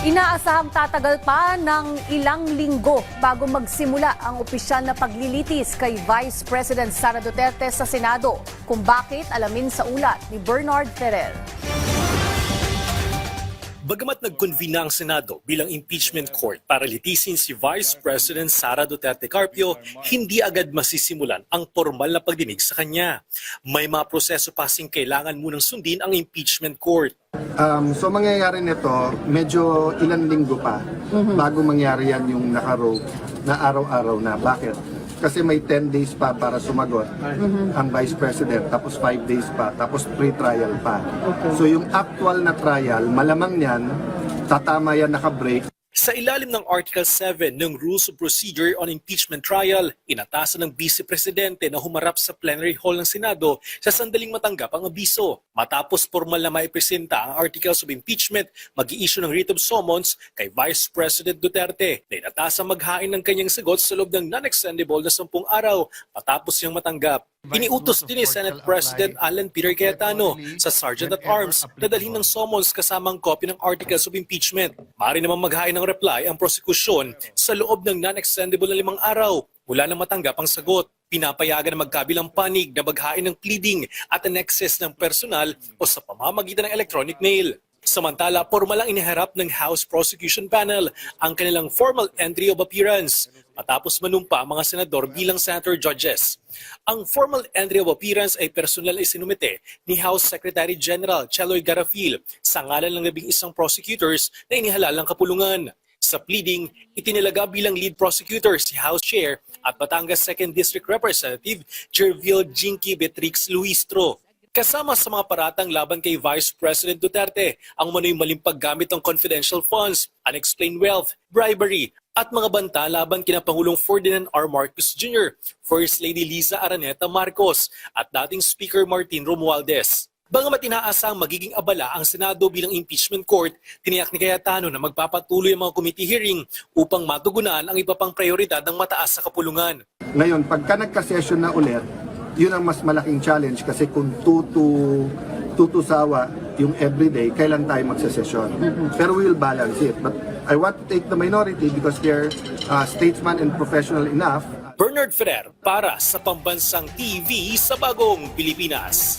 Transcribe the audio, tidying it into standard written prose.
Inaasahang tatagal pa ng ilang linggo bago magsimula ang opisyal na paglilitis kay Vice President Sara Duterte sa Senado. Kung bakit, alamin sa ulat ni Bernard Ferrer. Bagamat nag-convene na ang Senado bilang impeachment court para litisin si Vice President Sara Duterte Carpio, hindi agad masisimulan ang formal na pagdinig sa kanya. May mga proseso pa kasing kailangan munang sundin ang impeachment court. So mangyayari nito, medyo ilang linggo pa bago mangyari yan yung naka-roll na araw-araw na. Bakit? Kasi may 10 days pa para sumagot ang Vice President, tapos 5 days pa, tapos pre-trial pa. So yung actual na trial, malamang yan, tatama yan naka-break. Sa ilalim ng Article 7 ng Rules of Procedure on Impeachment Trial, inatasan ng Vice Presidente na humarap sa plenary hall ng Senado sa sandaling matanggap ang abiso. Matapos formal na maipresenta ang Articles of Impeachment, mag-i-issue ng writ of summons kay Vice President Duterte na inatasang maghain ng kanyang sagot sa loob ng non-extendable na 10 araw matapos niyang matanggap. Iniutos din ni Senate President Alan Peter Cayetano sa Sergeant at Arms na dalhin ng summons kasamang copy ng Articles of Impeachment. Maaari naman maghain ng reply ang prosekusyon sa loob ng non-extendable na 5 araw mula nang matanggap ang sagot. Pinapayagan na magkabilang panig na maghain ng pleading at annexes ng personal o sa pamamagitan ng electronic mail. Samantala, formal ang iniharap ng House Prosecution Panel ang kanilang formal entry of appearance matapos manumpa ang mga senador bilang senator judges. Ang formal entry of appearance ay personal na isinumite ni House Secretary General Cheloy Garafil sa ngalan ng 11 prosecutors na inihalalang kapulungan. Sa pleading, itinilaga bilang lead prosecutor si House Chair at Batangas 2nd District Representative Jervil Jinky Betrix Luistro. Kasama sa mga paratang laban kay Vice President Duterte ang umano'y maling paggamit ng confidential funds, unexplained wealth, bribery, at mga banta laban kina Pangulong Ferdinand R. Marcos Jr., First Lady Liza Araneta Marcos, at dating Speaker Martin Romualdez. Bagamat inaasang magiging abala ang Senado bilang impeachment court, tiniyak ni Cayetano na magpapatuloy ang mga committee hearing upang matugunan ang iba pang prioridad ng mataas sa kapulungan. Ngayon, pagka nagka-session na ulit, yun ang mas malaking challenge kasi kung tutusawa yung everyday, kailan tayo magsasesyon. Pero we will balance it. But I want to take the minority because they're statesman and professional enough. Bernard Ferrer para sa Pambansang TV sa Bagong Pilipinas.